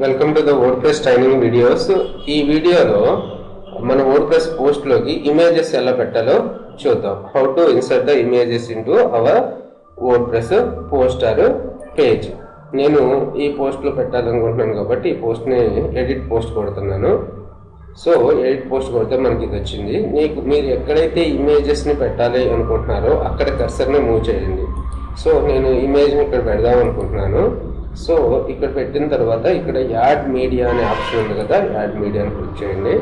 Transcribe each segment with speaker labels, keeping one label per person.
Speaker 1: Welcome to the WordPress training videos. ఈ వీడియోలో మన వర్డ్ప్రెస్ పోస్ట్ లోకి ఇమేజెస్ ఎలా పెట్టాలో చూద్దాం. How to insert the images into our WordPress post or page. నేను ఈ పోస్ట్ లో పెట్టాలనుకుంటున్నాను కాబట్టి ఈ పోస్ట్ ని ఎడిట్ పోస్ట్ కొడుతున్నాను. సో ఎడిట్ పోస్ట్ కొడితే మనకి ఇది వచ్చింది. మీరు ఎక్కడైతే ఇమేజెస్ ని పెట్టాలి అనుకుంటున్నారో అక్కడ కర్సర్ ని మూవ్ చేయండి. సో నేను ఇమేజ్ ని ఇక్కడ పెడదాం అనుకుంటున్నాను. సో ఇక్కడ పెట్టిన తర్వాత ఇక్కడ యాడ్ మీడియా అనే ఆప్షన్ ఉంది కదా, యాడ్ మీడియాని క్లిక్ చేయండి.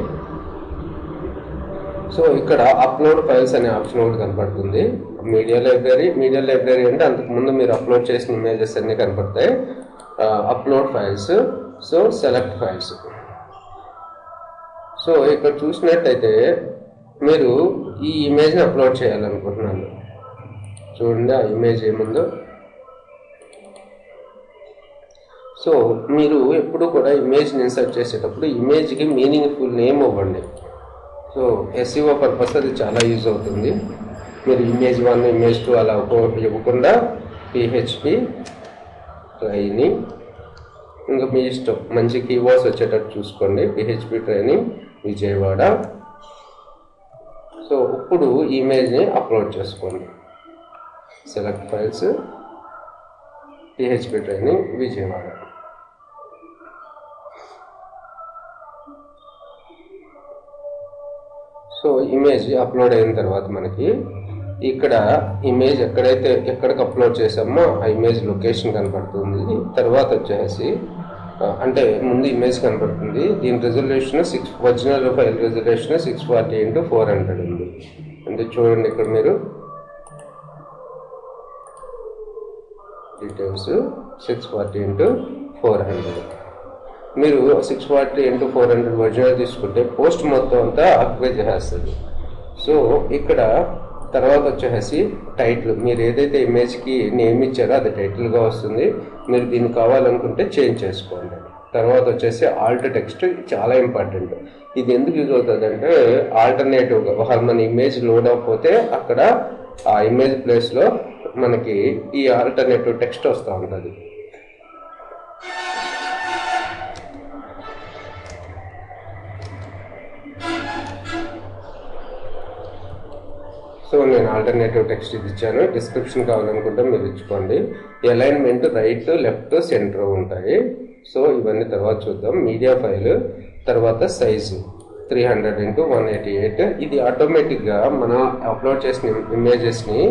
Speaker 1: సో ఇక్కడ అప్లోడ్ ఫైల్స్ అనే ఆప్షన్ ఒకటి కనపడుతుంది. మీడియా లైబ్రరీ అంటే అంతకుముందు మీరు అప్లోడ్ చేసిన ఇమేజెస్ అన్ని కనపడతాయి. Upload files, so select files. So ఇక్కడ చూసినట్టయితే మీరు ఈ ఇమేజ్ని అప్లోడ్ చేయాలనుకుంటున్నాను. చూడండి ఆ ఇమేజ్ ఏముందో. సో మీరు ఎప్పుడు కూడా ఇమేజ్ని ఇన్సర్ట్ చేసేటప్పుడు ఇమేజ్కి మీనింగ్ఫుల్ నేమ్ ఇవ్వండి. సో SEO పర్పస్ అది చాలా యూజ్ అవుతుంది. మీరు ఇమేజ్ 1, ఇమేజ్ 2 అలా ఇవ్వకుండా PHP ట్రైనింగ్, ఇంకా మీ ఇష్టం, మంచి కీవర్డ్స్ వచ్చేటట్టు చూసుకోండి. PHP training Vijayawada. సో ఇప్పుడు ఇమేజ్ని అప్లోడ్ చేసుకోండి. Select files, PHP training Vijayawada. So image upload అయిన తర్వాత మనకి ఇక్కడ ఇమేజ్ ఎక్కడికి అప్లోడ్ చేసామో ఆ ఇమేజ్ లొకేషన్ కనపడుతుంది. తర్వాత వచ్చేసి అంటే ముందు ఇమేజ్ కనపడుతుంది. దీని resolution original file resolution 640x400 ఉంది. అంటే చూడండి ఇక్కడ మీరు డీటెయిల్స్ 640x400. మీరు 640x400 ఒరిజినల్ తీసుకుంటే పోస్ట్ మొత్తం అంతా ఆక్యుపై చేసేస్తుంది. సో ఇక్కడ తర్వాత వచ్చేసి టైటిల్, మీరు ఏదైతే ఇమేజ్కి నేమ్ ఇచ్చారో అది టైటిల్గా వస్తుంది. మీరు దీన్ని కావాలనుకుంటే చేంజ్ చేసుకోండి. తర్వాత వచ్చేసి ఆల్ట్ టెక్స్ట్, చాలా ఇంపార్టెంట్. ఇది ఎందుకు యూజ్ అవుతుంది అంటే ఆల్టర్నేటివ్గా ఒకవేళ మన ఇమేజ్ లోడ్ అవ్వకపోతే అక్కడ ఆ ఇమేజ్ ప్లేస్లో మనకి ఈ ఆల్టర్నేటివ్ టెక్స్ట్ వస్తూ ఉంటుంది. సో నేను ఆల్టర్నేటివ్ టెక్స్ట్ ఇది ఇచ్చాను. డిస్క్రిప్షన్ కావాలనుకుంటే మీరు ఇచ్చుకోండి. అలైన్మెంట్ రైట్, లెఫ్ట్, సెంటర్ ఉంటాయి. సో ఇవన్నీ తర్వాత చూద్దాం. మీడియా ఫైల్, తర్వాత సైజు 300x188. ఇది ఆటోమేటిక్గా మనం అప్లోడ్ చేసిన ఇమేజెస్ని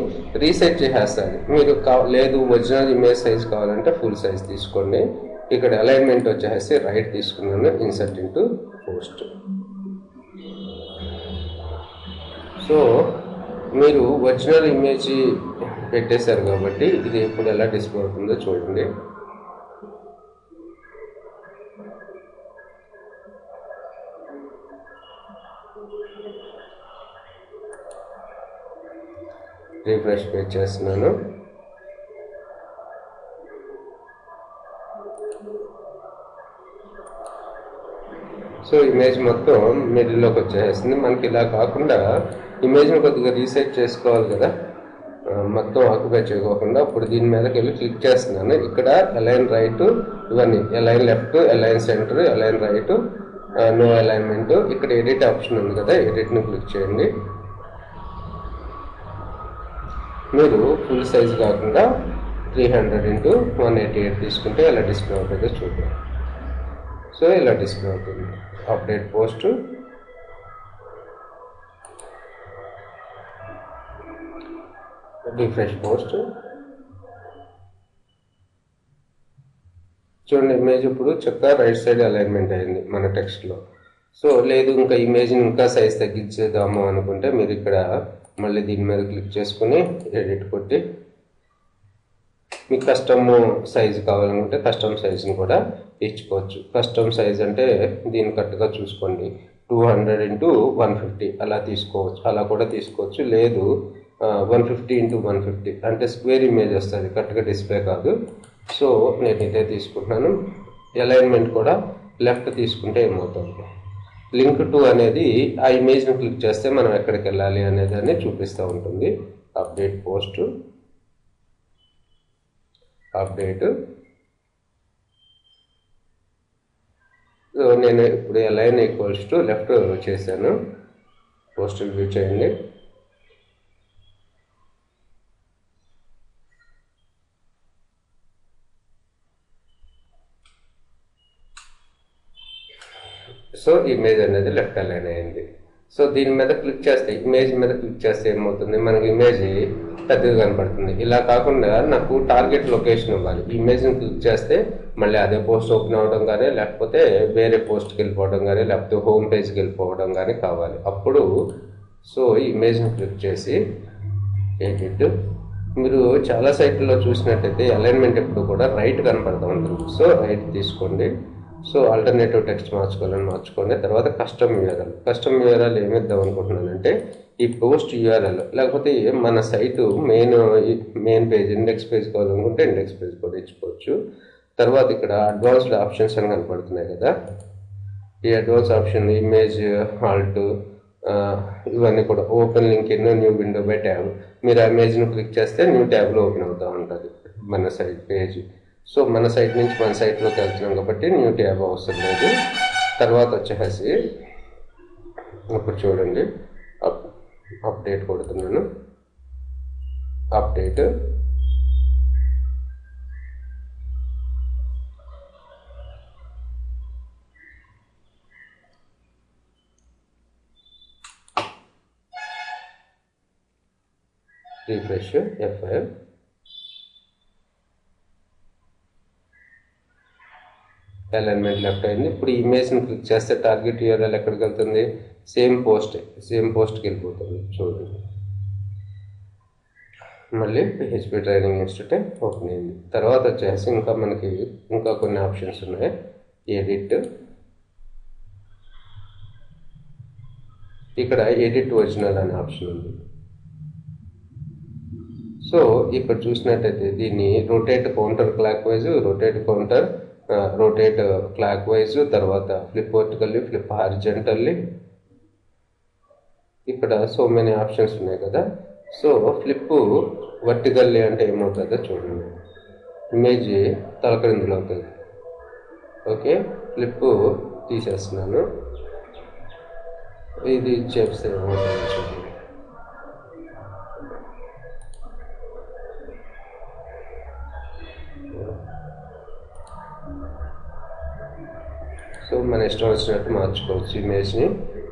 Speaker 1: రీసెట్ చేసేస్తుంది. మీరు లేదు ఒరిజినల్ ఇమేజ్ సైజ్ కావాలంటే ఫుల్ సైజ్ తీసుకోండి. ఇక్కడ అలైన్మెంట్ వచ్చేసి రైట్ తీసుకున్నాను. Insert into post. సో మీరు ఒరిజినల్ ఇమేజ్ పెట్టేశారు కాబట్టి ఇది ఇప్పుడు ఎలా డిస్ప్లే అవుతుందో చూడండి. రిఫ్రెష్ పేజ్ చేస్తున్నాను. సో ఇమేజ్ మొత్తం మిడిల్లోకి వచ్చేసింది. మనకి ఇలా కాకుండా ఇమేజ్ని కొద్దిగా రీసెట్ చేసుకోవాలి కదా, మొత్తం ఆక్యుపై చేయకోకుండా. ఇప్పుడు దీని మీదకి వెళ్ళి క్లిక్ చేస్తున్నాను. ఇక్కడ అలైన్ రైట్, ఇవన్నీ align left, align centre, align right, no alignment. ఇక్కడ ఎడిట్ ఆప్షన్ ఉంది కదా, ఎడిట్ని క్లిక్ చేయండి. మీరు ఫుల్ సైజ్ కాకుండా 300x188 తీసుకుంటే ఎలా డిస్ప్లే అవుతుందో చూద్దాం. సో ఇలా డిస్ప్లే అవుతుంది. Update post, refresh post. చూడండి ఇమేజ్ ఇప్పుడు చక్కగా రైట్ సైడ్ అలైన్మెంట్ అయింది మన టెక్స్ట్లో. సో లేదు ఇంకా ఇమేజ్ని ఇంకా సైజ్ తగ్గించేద్దాము అనుకుంటే మీరు ఇక్కడ మళ్ళీ దీని మీద క్లిక్ చేసుకుని ఎడిట్ కొట్టి మీకు కస్టమ్ సైజు కావాలనుకుంటే కస్టమ్ సైజుని కూడా ఇచ్చుకోవచ్చు. కస్టమ్ సైజ్ అంటే దీన్ని కరెక్ట్గా చూసుకోండి. 200x150 అలా తీసుకోవచ్చు, అలా కూడా తీసుకోవచ్చు. లేదు 150x150 అంటే స్క్వేర్ ఇమేజ్ వస్తుంది, కరెక్ట్గా డిస్ప్లే కాదు. సో నేను ఇదే తీసుకుంటున్నాను. అలైన్మెంట్ కూడా లెఫ్ట్ తీసుకుంటే ఏమవుతుంది, లింక్ టు అనేది ఆ ఇమేజ్ని క్లిక్ చేస్తే మనం ఎక్కడికి వెళ్ళాలి అనేదాన్ని చూపిస్తూ ఉంటుంది. అప్డేట్ పోస్ట్, అప్డేట్, సో నేను ఇప్పుడు అలైన్ ఈక్వల్స్ టు లెఫ్ట్ చేశాను. పోస్టర్ వ్యూ చేయండి. సో ఇమేజ్ అనేది లెఫ్ట్ అలైన్ అయింది. సో దీని మీద క్లిక్ చేస్తే, ఇమేజ్ మీద క్లిక్ చేస్తే ఏమవుతుంది, మనకి ఇమేజ్ పెద్దగా కనపడుతుంది. ఇలా కాకుండా నాకు టార్గెట్ లొకేషన్ ఇవ్వాలి. ఇమేజ్ని క్లిక్ చేస్తే మళ్ళీ అదే పోస్ట్ ఓపెన్ అవ్వడం కానీ, లేకపోతే వేరే పోస్ట్కి వెళ్ళిపోవడం కానీ, లేకపోతే హోమ్ పేజ్కి వెళ్ళిపోవడం కానీ కావాలి. అప్పుడు సో ఇమేజ్ని క్లిక్ చేసి ఎడిట్. మీరు చాలా సైట్లలో చూసినట్టయితే అలైన్మెంట్ ఎప్పుడు కూడా రైట్ కనపడుతూ ఉంటుంది. సో రైట్ తీసుకోండి. సో ఆల్టర్నేటివ్ టెక్స్ట్ మార్చుకోండి. తర్వాత కస్టమ్ యూఆర్ఎల్ ఏమిద్దాం అనుకుంటున్నానంటే ఈ పోస్ట్ యూఆర్ఎల్, లేకపోతే మన site main page index page కావాలనుకుంటే ఇండెక్స్ పేజ్ కూడా ఇచ్చుకోవచ్చు. తర్వాత ఇక్కడ అడ్వాన్స్డ్ ఆప్షన్స్ అని కనపడుతున్నాయి కదా, ఈ అడ్వాన్స్ ఆప్షన్ ఇమేజ్ హాల్ట్ ఇవన్నీ కూడా open link in new window by tab. మీరు ఆ ఇమేజ్ను క్లిక్ చేస్తే న్యూ ట్యాబ్లో ఓపెన్ అవుతూ ఉంటుంది మన సైట్ పేజ్. సో మన సైట్ నుంచి మన సైట్లోకి వెళ్తున్నాం కాబట్టి న్యూ ట్యాబ్ అవసరం లేదు. తర్వాత వచ్చేసి ఇప్పుడు చూడండి, అప్డేట్ కొడుతున్నాను. Update refresh F5. Alignment left అయింది. ఇప్పుడు ఇమేజ్ని క్లిక్ చేస్తే టార్గెట్ యూఆర్ఎల్ ఎక్కడికి వెళ్తుంది, సేమ్ పోస్ట్కి వెళ్ళిపోతుంది. చూడండి, మళ్ళీ PHP ట్రైనింగ్ ఇన్స్టిట్యూట్ ఓపెన్ అయింది. తర్వాత వచ్చేసి మనకి ఇంకా కొన్ని ఆప్షన్స్ ఉన్నాయి. ఎడిట్, ఇక్కడ ఎడిట్ ఒరిజినల్ అనే ఆప్షన్ ఉంది. సో ఇక్కడ చూసినట్టయితే దీన్ని రొటేట్ కౌంటర్ క్లాక్ వైజ్, తర్వాత ఫ్లిప్ వర్టికల్లీ, ఫ్లిప్ హారిజెంటల్లీ, ఇక్కడ సో మెనీ ఆప్షన్స్ ఉన్నాయి కదా. సో ఫ్లిప్ వర్టికల్లీ అంటే ఏమవుతుందో చూడండి, ఇమేజ్ తలక్రిందులు అవుతుంది. ఓకే, ఫ్లిప్ తీసేస్తున్నాను. ఇది చేస్తే ఏమవుతుందో చూడండి. సో మన ఇష్టం వచ్చినట్టు మార్చుకోవచ్చు ఇమేజ్ని.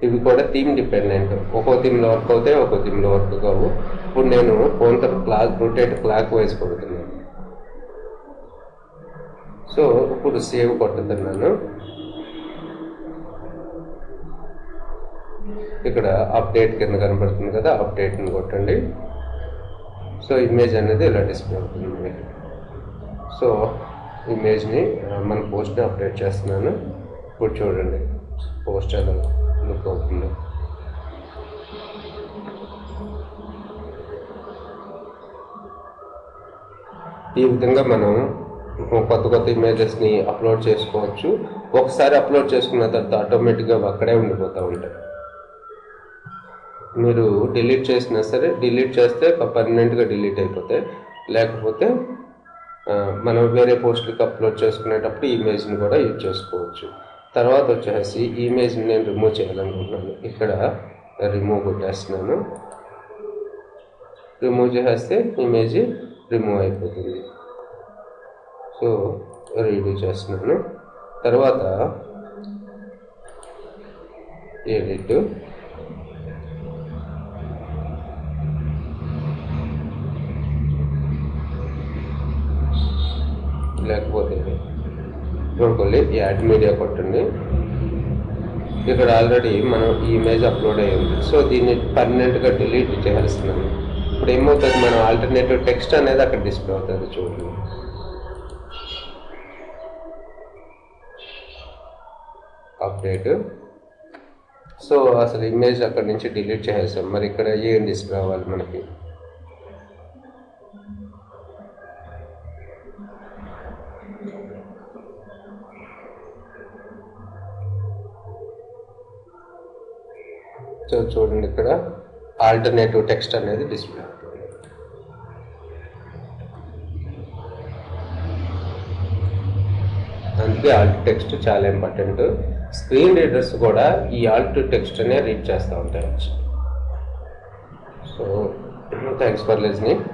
Speaker 1: ఇవి కూడా థీమ్ డిపెండెంట్, ఒక్కో థీమ్లో వర్క్ అవుతాయి, ఒక్కో థీమ్లో వర్క్ కావు. ఇప్పుడు నేను రొటేట్ క్లాక్ వైజ్ కొడుతున్నాను. సో ఇప్పుడు సేవ్ కొట్టుతున్నాను. ఇక్కడ అప్డేట్ కింద కనబడుతుంది కదా, అప్డేట్ని కొట్టండి. సో ఇమేజ్ అనేది ఇలా డిస్ప్లే అవుతుంది. సో ఇమేజ్ని మన పోస్ట్ని అప్డేట్ చేస్తున్నాను. ఇప్పుడు చూడండి పోస్ట్ ఎలా లుక్ అవుతుందో. ఈ విధంగా మనం కొత్త ఇమేజెస్ని అప్లోడ్ చేసుకోవచ్చు. ఒకసారి అప్లోడ్ చేసుకున్న తర్వాత ఆటోమేటిక్గా అక్కడే ఉండిపోతూ ఉంటాయి. మీరు డిలీట్ చేసినా సరే, డిలీట్ చేస్తే పర్మనెంట్గా డిలీట్ అయిపోతాయి. లేకపోతే మనం వేరే పోస్ట్కి అప్లోడ్ చేసుకునేటప్పుడు ఇమేజ్ని కూడా యూజ్ చేసుకోవచ్చు. తర్వాత వచ్చేసి ఈ ఇమేజ్ని నేను రిమూవ్ చేయాలనుకుంటున్నాను. ఇక్కడ రిమూవ్ కొట్టేస్తున్నాను. రిమూవ్ చేస్తే ఇమేజ్ రిమూవ్ అయిపోతుంది. సో రీడూ చేస్తున్నాను. తర్వాత ఎడిట్, లేకపోతే చూడుకోండి యాడ్ మీడియా కొట్టండి. ఇక్కడ ఆల్రెడీ మనం ఈ ఇమేజ్ అప్లోడ్ అయ్యింది. సో దీన్ని పర్మనెంట్గా డిలీట్ చేస్తున్నాను. ఇప్పుడు ఏమవుతుంది, మనం ఆల్టర్నేటివ్ టెక్స్ట్ అనేది అక్కడ డిస్ప్లే అవుతుంది. చూడండి, అప్డేట్. సో అసలు ఇమేజ్ అక్కడ నుంచి డిలీట్ చేసేసాం. మరి ఇక్కడ ఏం డిస్ప్లే అవ్వాలి మనకి? సో చూడండి, ఇక్కడ ఆల్టర్నేటివ్ టెక్స్ట్ అనేది డిస్ప్లే అవుతుంది. అంతే. దానికి ఆల్ట్ టెక్స్ట్ చాలా ఇంపార్టెంట్. స్క్రీన్ రీడర్స్ కూడా ఈ ఆల్ట్ టెక్స్ట్ అనే రీడ్ చేస్తూ ఉంటాయి. So thanks for listening.